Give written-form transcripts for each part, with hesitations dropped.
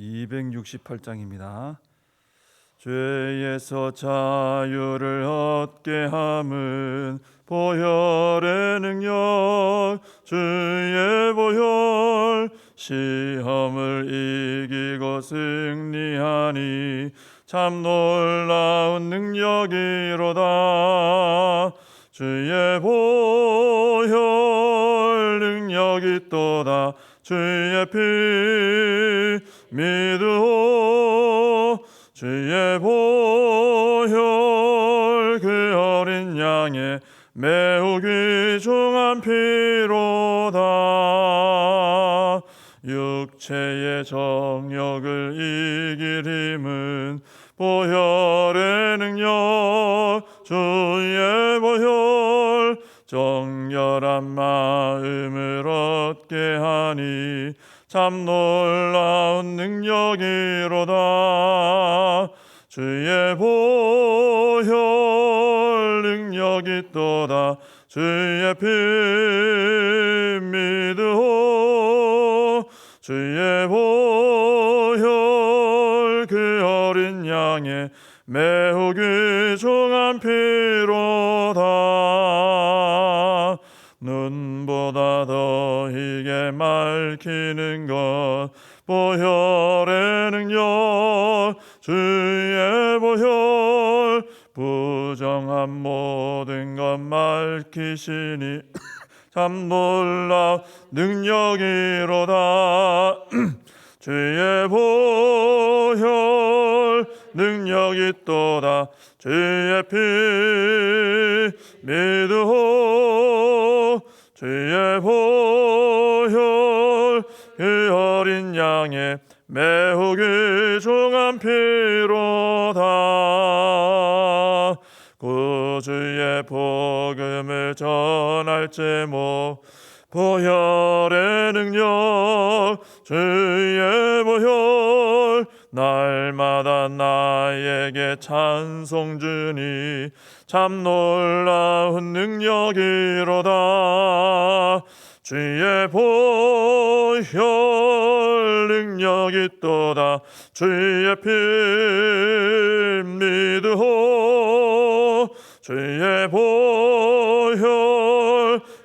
268장입니다. 죄에서 자유를 얻게 함은 보혈의 능력, 주의 보혈, 시험을 이기고 승리하니 참 놀라운 능력이로다. 주의 보혈 능력이 또다. 주의 피 믿으오. 주의 보혈 그 어린 양의 매우 귀중한 피로다. 육체의 정욕을 이길 힘은 보혈의 능력, 주의 보혈, 정결한 마음을 얻게 하니 참 놀라운 능력이로다. 주의 보혈 능력이 또다. 주의 피 믿으오. 주의 보혈 그 어린 양의 매우 귀중한 피로다. 눈보다 더 희게 맑히는 것 보혈의 능력, 주의 보혈 부정한 모든 것 맑히시니 참 놀라운 능력이로다. 주의 보혈 능력이 또다. 주의 피 믿으오. 주의 보혈 그 어린 양의 매우 귀중한 피로다. 구주의 복음을 전할 제목 보혈의 능력, 주의 보혈 날마다 나에게 찬송 주니 참 놀라운 능력이로다. 주의 보혈 능력이 또다. 주의 피 믿으오. 주의 보혈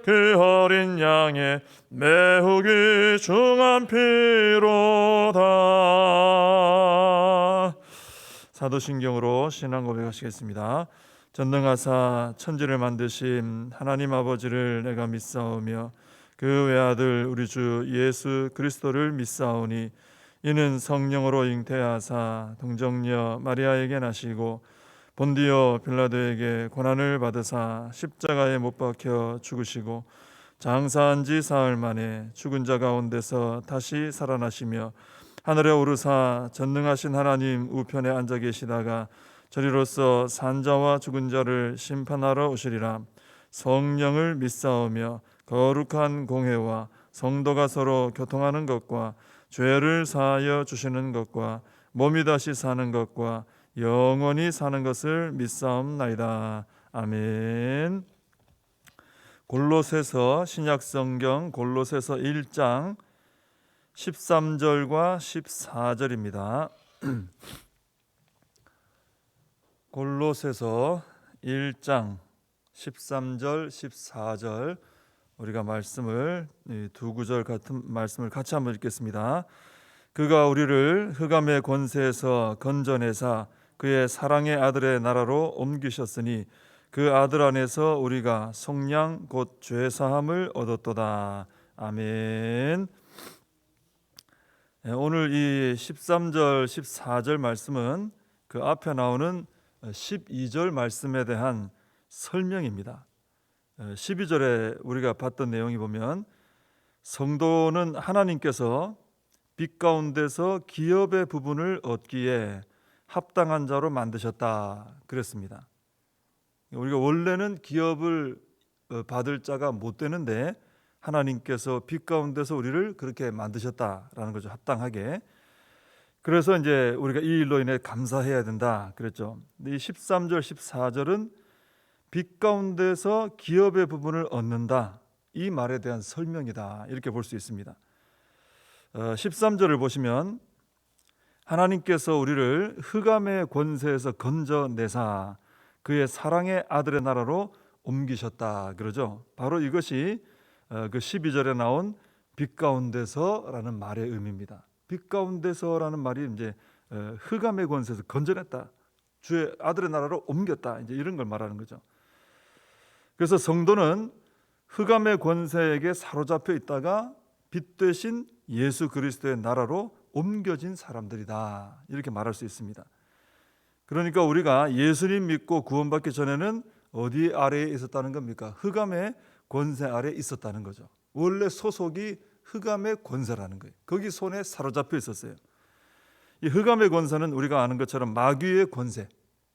그 어린 양의 매우 귀중한 피로다. 사도신경으로 신앙 고백하시겠습니다. 전능하사 천지를 만드신 하나님 아버지를 내가 믿사오며 그 외아들 우리 주 예수 그리스도를 믿사오니 이는 성령으로 잉태하사 동정녀 마리아에게 나시고 본디오 빌라도에게 고난을 받으사 십자가에 못 박혀 죽으시고 장사한 지 사흘 만에 죽은 자 가운데서 다시 살아나시며 하늘에 오르사 전능하신 하나님 우편에 앉아 계시다가 저리로서 산자와 죽은 자를 심판하러 오시리라. 성령을 믿사오며 거룩한 공회와 성도가 서로 교통하는 것과 죄를 사하여 주시는 것과 몸이 다시 사는 것과 영원히 사는 것을 믿사옵나이다. 아멘. 골로새서 신약성경 골로새서 1장 13절과 14절입니다. 골로새서 1장 13절 14절 우리가 말씀을 두 구절 같은 말씀을 같이 한번 읽겠습니다. 그가 우리를 흑암의 권세에서 건져내사 그의 사랑의 아들의 나라로 옮기셨으니 그 아들 안에서 우리가 속량 곧 죄사함을 얻었도다. 아멘. 오늘 이 13절 14절 말씀은 그 앞에 나오는 12절 말씀에 대한 설명입니다. 12절에 우리가 봤던 내용이 보면 성도는 하나님께서 빛 가운데서 기업의 부분을 얻기에 합당한 자로 만드셨다 그랬습니다. 우리가 원래는 기업을 받을 자가 못 되는데 하나님께서 빛 가운데서 우리를 그렇게 만드셨다라는 거죠. 합당하게. 그래서 이제 우리가 이 일로 인해 감사해야 된다 그랬죠. 근데 이 13절 14절은 빛 가운데서 기업의 부분을 얻는다, 이 말에 대한 설명이다 이렇게 볼 수 있습니다. 13절을 보시면 하나님께서 우리를 흑암의 권세에서 건져내사 그의 사랑의 아들의 나라로 옮기셨다 그러죠. 바로 이것이 그 12절에 나온 빛 가운데서라는 말의 의미입니다. 빛 가운데서라는 말이 이제 흑암의 권세에서 건져냈다, 주의 아들의 나라로 옮겼다, 이제 이런 걸 말하는 거죠. 그래서 성도는 흑암의 권세에게 사로잡혀 있다가 빛 되신 예수 그리스도의 나라로 옮겨진 사람들이다, 이렇게 말할 수 있습니다. 그러니까 우리가 예수님 믿고 구원받기 전에는 어디 아래에 있었다는 겁니까? 흑암의 권세 아래에 있었다는 거죠. 원래 소속이 흑암의 권세라는 거예요. 거기 손에 사로잡혀 있었어요. 이 흑암의 권세는 우리가 아는 것처럼 마귀의 권세,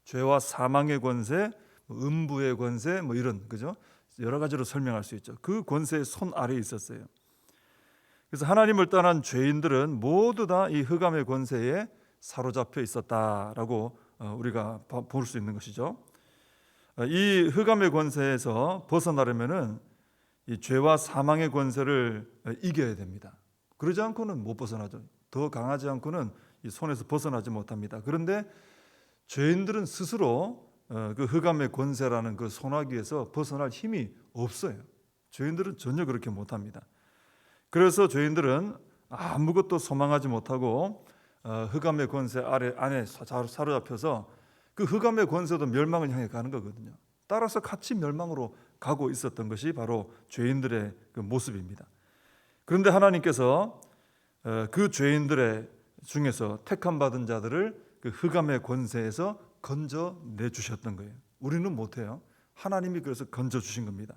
죄와 사망의 권세, 음부의 권세, 이런, 그죠? 여러 가지로 설명할 수 있죠. 그 권세의 손 아래에 있었어요. 그래서 하나님을 떠난 죄인들은 모두 다 이 흑암의 권세에 사로잡혀 있었다라고 우리가 볼 수 있는 것이죠. 이 흑암의 권세에서 벗어나려면은 이 죄와 사망의 권세를 이겨야 됩니다. 그러지 않고는 못 벗어나죠. 더 강하지 않고는 이 손에서 벗어나지 못합니다. 그런데 죄인들은 스스로 그 흑암의 권세라는 그 소나기에서 벗어날 힘이 없어요. 죄인들은 전혀 그렇게 못합니다. 그래서 죄인들은 아무것도 소망하지 못하고 흑암의 권세 안에 사로잡혀서 그 흑암의 권세도 멸망을 향해 가는 거거든요. 따라서 같이 멸망으로 가고 있었던 것이 바로 죄인들의 그 모습입니다. 그런데 하나님께서 그 죄인들의 중에서 택함 받은 자들을 그 흑암의 권세에서 건져내 주셨던 거예요. 우리는 못해요. 하나님이 그래서 건져 주신 겁니다.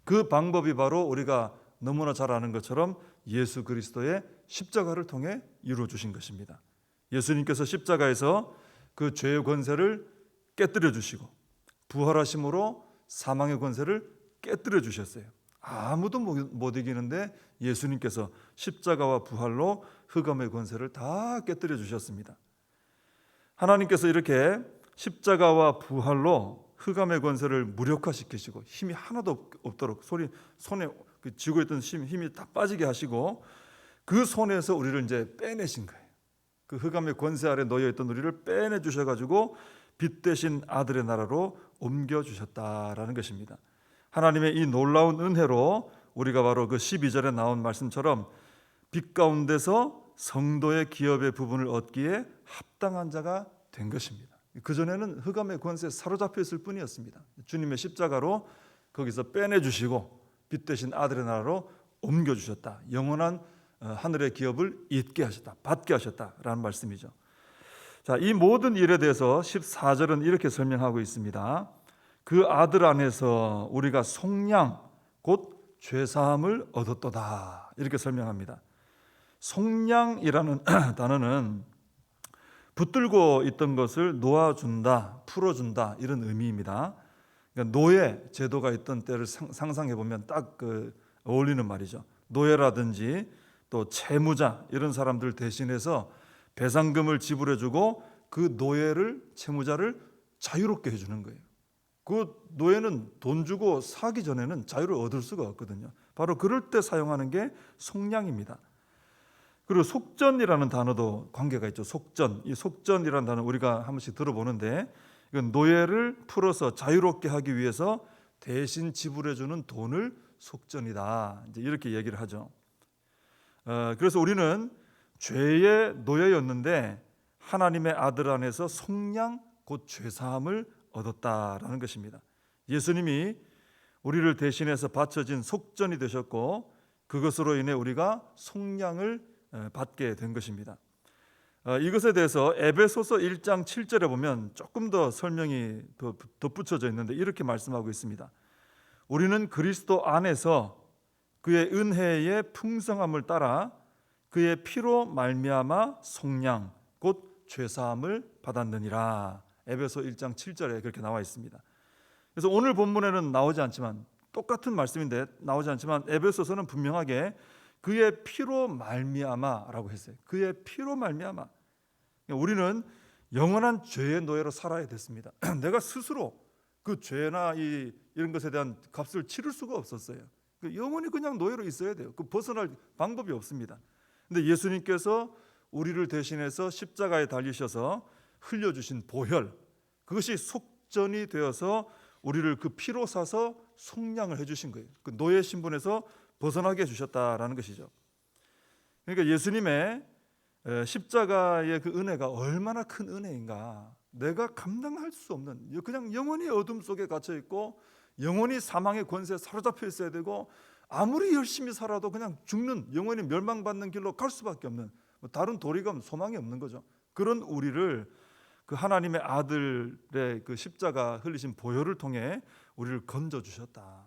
그 방법이 바로 우리가 너무나 잘 아는 것처럼 예수 그리스도의 십자가를 통해 이루어 주신 것입니다. 예수님께서 십자가에서 그 죄의 권세를 깨뜨려 주시고 부활하심으로 사망의 권세를 깨뜨려 주셨어요. 아무도 못 이기는데 예수님께서 십자가와 부활로 흑암의 권세를 다 깨뜨려 주셨습니다. 하나님께서 이렇게 십자가와 부활로 흑암의 권세를 무력화시키시고 힘이 하나도 없도록 손에 쥐고 있던 힘이 다 빠지게 하시고 그 손에서 우리를 이제 빼내신 거예요. 그 흑암의 권세 아래 놓여 있던 우리를 빼내 주셔가지고 빛 대신 아들의 나라로 옮겨 주셨다라는 것입니다. 하나님의 이 놀라운 은혜로 우리가 바로 그 12절에 나온 말씀처럼 빛 가운데서 성도의 기업의 부분을 얻기에 합당한 자가 된 것입니다. 그전에는 흑암의 권세에 사로잡혀 있을 뿐이었습니다. 주님의 십자가로 거기서 빼내주시고 빛 대신 아들의 나라로 옮겨주셨다. 영원한 하늘의 기업을 잊게 하셨다, 받게 하셨다라는 말씀이죠. 자, 이 모든 일에 대해서 14절은 이렇게 설명하고 있습니다. 그 아들 안에서 우리가 속량 곧 죄사함을 얻었도다, 이렇게 설명합니다. 속량이라는 단어는 붙들고 있던 것을 놓아준다, 풀어준다, 이런 의미입니다. 그러니까 노예 제도가 있던 때를 상상해 보면 딱 어울리는 말이죠. 노예라든지 또 채무자 이런 사람들 대신해서 배상금을 지불해주고 그 노예를, 채무자를 자유롭게 해주는 거예요. 그 노예는 돈 주고 사기 전에는 자유를 얻을 수가 없거든요. 바로 그럴 때 사용하는 게 속량입니다. 그리고 속전이라는 단어도 관계가 있죠. 속전. 이 속전이라는 단어 우리가 한 번씩 들어보는데 이건 노예를 풀어서 자유롭게 하기 위해서 대신 지불해주는 돈을 속전이다, 이제 이렇게 얘기를 하죠. 그래서 우리는 죄의 노예였는데 하나님의 아들 안에서 속량 곧 죄사함을 얻었다라는 것입니다. 예수님이 우리를 대신해서 바쳐진 속전이 되셨고 그것으로 인해 우리가 속량을 받게 된 것입니다. 이것에 대해서 에베소서 1장 7절에 보면 조금 더 설명이 덧붙여져 있는데 이렇게 말씀하고 있습니다. 우리는 그리스도 안에서 그의 은혜의 풍성함을 따라 그의 피로 말미암아 속량 곧 죄사함을 받았느니라. 에베소 1장 7절에 그렇게 나와 있습니다. 그래서 오늘 본문에는 나오지 않지만 똑같은 말씀인데 나오지 않지만 에베소서는 분명하게 그의 피로 말미암아라고 했어요. 그의 피로 말미암아. 우리는 영원한 죄의 노예로 살아야 됐습니다. 내가 스스로 그 죄나 이런 것에 대한 값을 치를 수가 없었어요. 영원히 그냥 노예로 있어야 돼요. 그 벗어날 방법이 없습니다. 근데 예수님께서 우리를 대신해서 십자가에 달리셔서 흘려주신 보혈, 그것이 속전이 되어서 우리를 그 피로 사서 속량을 해주신 거예요. 그 노예 신분에서 벗어나게 해주셨다라는 것이죠. 그러니까 예수님의 십자가의 그 은혜가 얼마나 큰 은혜인가, 내가 감당할 수 없는, 그냥 영원히 어둠 속에 갇혀 있고 영원히 사망의 권세에 사로잡혀 있어야 되고 아무리 열심히 살아도 그냥 죽는, 영원히 멸망받는 길로 갈 수밖에 없는, 다른 도리가 소망이 없는 거죠. 그런 우리를 그 하나님의 아들의 그 십자가 흘리신 보혈을 통해 우리를 건져 주셨다.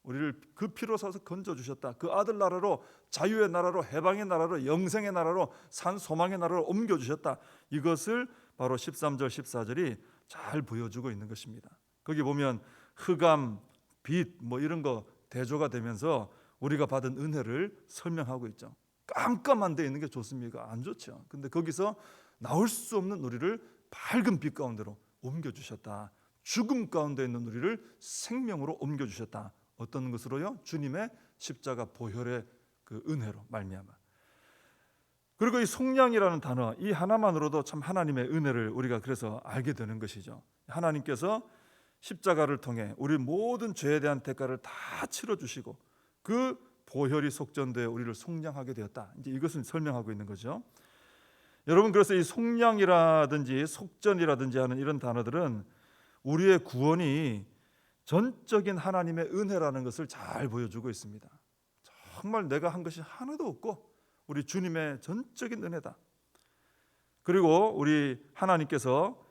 우리를 그 피로 사서 건져 주셨다. 그 아들 나라로, 자유의 나라로, 해방의 나라로, 영생의 나라로, 산 소망의 나라로 옮겨 주셨다. 이것을 바로 13절 14절이 잘 보여주고 있는 것입니다. 거기 보면 흑암, 빛 뭐 이런 거 대조가 되면서 우리가 받은 은혜를 설명하고 있죠. 깜깜한 데 있는 게 좋습니까? 안 좋죠. 근데 거기서 나올 수 없는 우리를 밝은 빛 가운데로 옮겨 주셨다. 죽음 가운데 있는 우리를 생명으로 옮겨 주셨다. 어떤 것으로요? 주님의 십자가 보혈의 그 은혜로 말미암아. 그리고 이 속량이라는 단어, 이 하나만으로도 참 하나님의 은혜를 우리가 그래서 알게 되는 것이죠. 하나님께서 십자가를 통해 우리 모든 죄에 대한 대가를 다 치러주시고 그 보혈이 속전되어 우리를 속량하게 되었다. 이제 이것을 설명하고 있는 거죠. 여러분, 그래서 이 속량이라든지 속전이라든지 하는 이런 단어들은 우리의 구원이 전적인 하나님의 은혜라는 것을 잘 보여주고 있습니다. 정말 내가 한 것이 하나도 없고 우리 주님의 전적인 은혜다. 그리고 우리 하나님께서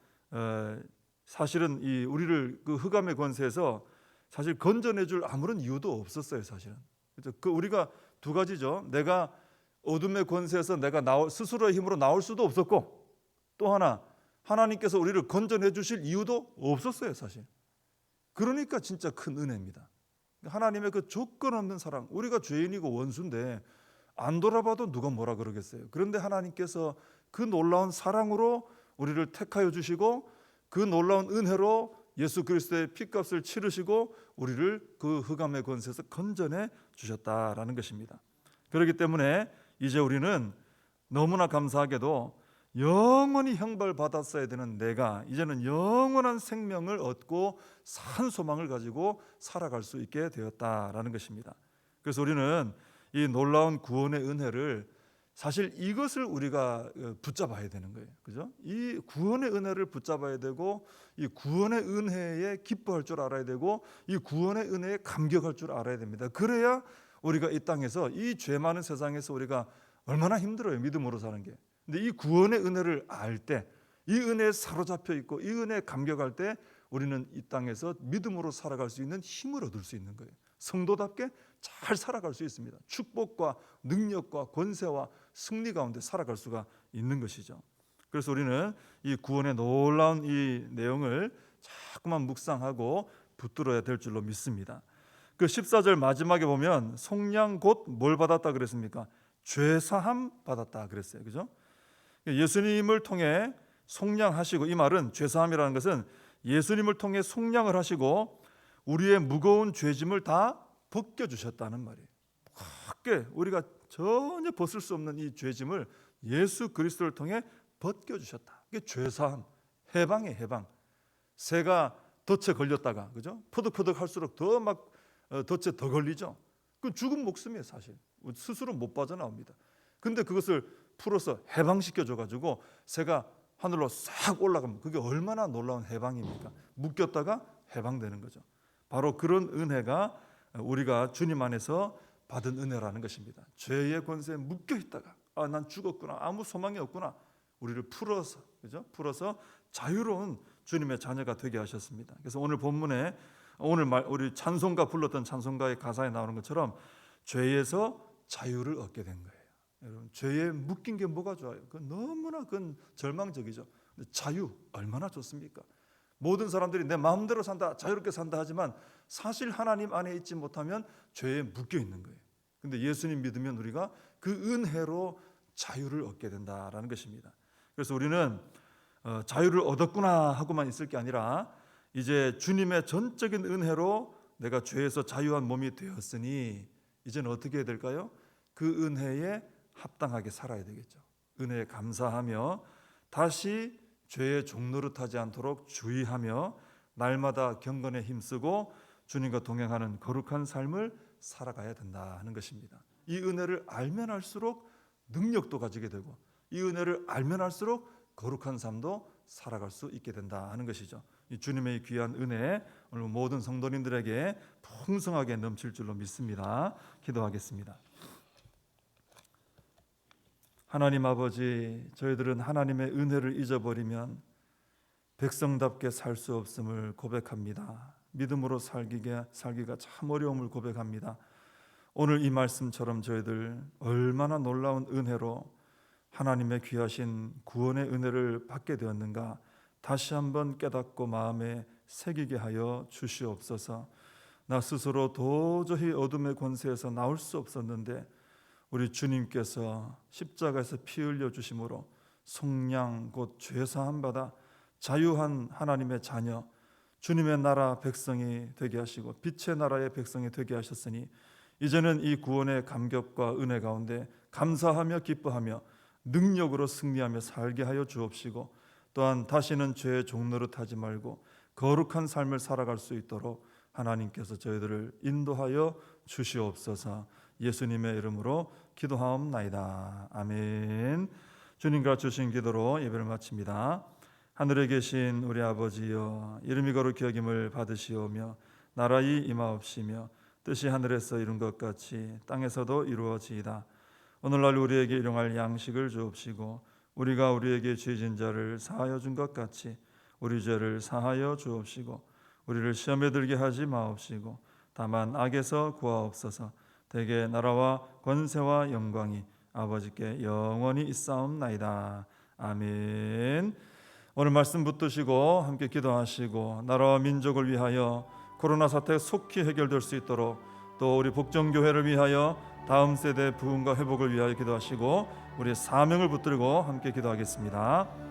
사실은 이 우리를 그 흑암의 권세에서 사실 건져내줄 아무런 이유도 없었어요. 사실은. 그래서 그 우리가 두 가지죠. 내가 어둠의 권세에서 내가 스스로의 힘으로 나올 수도 없었고, 또 하나 하나님께서 우리를 건져내 주실 이유도 없었어요. 사실. 그러니까 진짜 큰 은혜입니다. 하나님의 그 조건 없는 사랑, 우리가 죄인이고 원수인데 안 돌아봐도 누가 뭐라 그러겠어요. 그런데 하나님께서 그 놀라운 사랑으로 우리를 택하여 주시고 그 놀라운 은혜로 예수 그리스도의 피값을 치르시고 우리를 그 흑암의 권세에서 건져내 주셨다라는 것입니다. 그렇기 때문에 이제 우리는 너무나 감사하게도 영원히 형벌받았어야 되는 내가 이제는 영원한 생명을 얻고 산 소망을 가지고 살아갈 수 있게 되었다라는 것입니다. 그래서 우리는 이 놀라운 구원의 은혜를, 사실 이것을 우리가 붙잡아야 되는 거예요. 그죠? 이 구원의 은혜를 붙잡아야 되고 이 구원의 은혜에 기뻐할 줄 알아야 되고 이 구원의 은혜에 감격할 줄 알아야 됩니다. 그래야 우리가 이 땅에서, 이 죄 많은 세상에서 우리가 얼마나 힘들어요. 믿음으로 사는 게. 근데 이 구원의 은혜를 알 때, 이 은혜에 사로잡혀 있고 이 은혜에 감격할 때 우리는 이 땅에서 믿음으로 살아갈 수 있는 힘을 얻을 수 있는 거예요. 성도답게 잘 살아갈 수 있습니다. 축복과 능력과 권세와 승리 가운데 살아갈 수가 있는 것이죠. 그래서 우리는 이 구원의 놀라운 이 내용을 자꾸만 묵상하고 붙들어야 될 줄로 믿습니다. 그 14절 마지막에 보면 속량 곧 뭘 받았다 그랬습니까? 죄사함 받았다 그랬어요. 그죠? 예수님을 통해 속량하시고, 이 말은 죄사함이라는 것은 예수님을 통해 속량을 하시고 우리의 무거운 죄짐을 다 벗겨주셨다는 말이에요. 크게 우리가 전혀 벗을 수 없는 이 죄짐을 예수 그리스도를 통해 벗겨주셨다. 이게 죄사함, 해방이에요. 해방. 새가 덫에 걸렸다가, 그죠? 퍼득퍼득 할수록 더 막 덫에 더 걸리죠. 그건 죽은 목숨이에요. 사실 스스로 못 빠져나옵니다. 근데 그것을 풀어서 해방시켜줘가지고 새가 하늘로 싹 올라가면 그게 얼마나 놀라운 해방입니까? 묶였다가 해방되는 거죠. 바로 그런 은혜가 우리가 주님 안에서 받은 은혜라는 것입니다. 죄의 권세에 묶여 있다가 난 죽었구나, 아무 소망이 없구나, 우리를 풀어서, 그죠? 풀어서 자유로운 주님의 자녀가 되게 하셨습니다. 그래서 오늘 본문에 우리 찬송가 불렀던 찬송가의 가사에 나오는 것처럼 죄에서 자유를 얻게 된 거예요. 여러분, 죄에 묶인 게 뭐가 좋아요? 너무나 그건 절망적이죠. 근데 자유 얼마나 좋습니까? 모든 사람들이 내 마음대로 산다, 자유롭게 산다 하지만 사실 하나님 안에 있지 못하면 죄에 묶여 있는 거예요. 근데 예수님 믿으면 우리가 그 은혜로 자유를 얻게 된다라는 것입니다. 그래서 우리는 자유를 얻었구나 하고만 있을 게 아니라 이제 주님의 전적인 은혜로 내가 죄에서 자유한 몸이 되었으니 이제는 어떻게 해야 될까요? 그 은혜에 합당하게 살아야 되겠죠. 은혜에 감사하며 다시 죄의 종노릇하지 않도록 주의하며 날마다 경건에 힘쓰고 주님과 동행하는 거룩한 삶을 살아가야 된다 하는 것입니다. 이 은혜를 알면 알수록 능력도 가지게 되고 이 은혜를 알면 알수록 거룩한 삶도 살아갈 수 있게 된다 하는 것이죠. 이 주님의 귀한 은혜 오늘 모든 성도님들에게 풍성하게 넘칠 줄로 믿습니다. 기도하겠습니다. 하나님 아버지, 저희들은 하나님의 은혜를 잊어버리면 백성답게 살 수 없음을 고백합니다. 믿음으로 살기가 참 어려움을 고백합니다. 오늘 이 말씀처럼 저희들 얼마나 놀라운 은혜로 하나님의 귀하신 구원의 은혜를 받게 되었는가 다시 한번 깨닫고 마음에 새기게 하여 주시옵소서. 나 스스로 도저히 어둠의 권세에서 나올 수 없었는데 우리 주님께서 십자가에서 피 흘려 주심으로 속량 곧 죄사함 받아 자유한 하나님의 자녀 주님의 나라 백성이 되게 하시고 빛의 나라의 백성이 되게 하셨으니 이제는 이 구원의 감격과 은혜 가운데 감사하며 기뻐하며 능력으로 승리하며 살게 하여 주옵시고 또한 다시는 죄의 종노릇하지 말고 거룩한 삶을 살아갈 수 있도록 하나님께서 저희들을 인도하여 주시옵소서. 예수님의 이름으로 기도하옵나이다. 아멘. 주님과 주신 기도로 예배를 마칩니다. 하늘에 계신 우리 아버지여, 이름이 거룩히 여김을 받으시오며 나라의 임하옵시며 뜻이 하늘에서 이룬 것 같이 땅에서도 이루어지이다. 오늘날 우리에게 일용할 양식을 주옵시고 우리가 우리에게 죄진 자를 사하여 준 것 같이 우리 죄를 사하여 주옵시고 우리를 시험에 들게 하지 마옵시고 다만 악에서 구하옵소서. 대개 나라와 권세와 영광이 아버지께 영원히 있사옵나이다. 아멘. 오늘 말씀 붙드시고 함께 기도하시고 나라와 민족을 위하여 코로나 사태 속히 해결될 수 있도록 또 우리 복정교회를 위하여 다음 세대 부흥과 회복을 위하여 기도하시고 우리 사명을 붙들고 함께 기도하겠습니다.